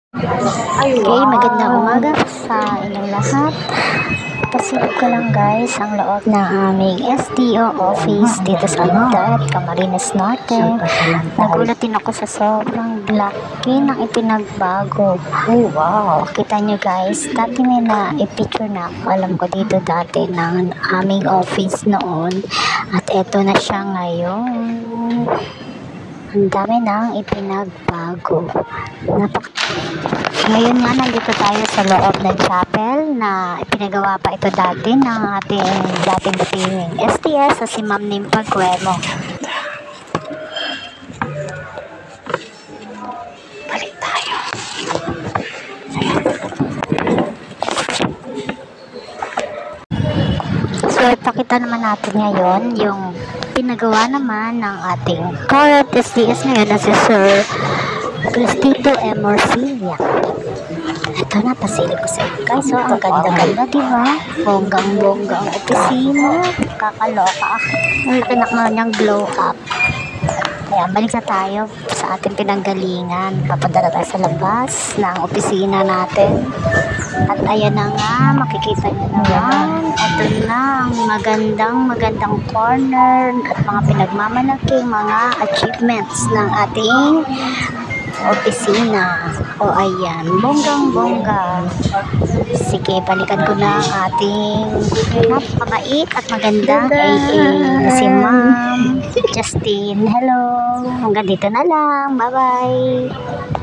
Okay, magandang umaga sa inyong lahat. Pasilip ko lang guys ang loob ng aming STO office dito sa Agdat, Camarines Norte. Nagulat din ako sa sobrang laki ng ipinagbago. Oh wow! Kita nyo guys, dati may na-picture na ako. Alam ko dito dati ng aming office noon. At eto na siya ngayon. Ang dami nang ipinagbago. Ngayon nga, nandito tayo sa loob ng chapel na ipinagawa pa ito dati ng ating dating dating STS sa si Ma'am Nimpa Guemo. Balik tayo. So, ipakita naman natin ngayon yung pinagawa naman ng ating current STS ngayon na si Sir Cristito M. Morcilla. Ito na, pasilip ko sa inyo guys. So, ang ganda-ganda, diba? Bonggang-bongga ang opisina. Kakaloka ako. Ang laki na niyang glow up. Ayan, balik na tayo sa ating pinanggalingan. Papadala tayo sa labas ng opisina natin. At ayan na nga, makikita nyo naman. Ito na ang magandang corner at mga pinagmamalaking mga achievements ng ating opisina. O ayan, bonggang-bongga. Sige, balikan ko na ang ating napakabait at magandang AA na si Ma'am Justine. Hello! Hanggang dito na lang. Bye-bye!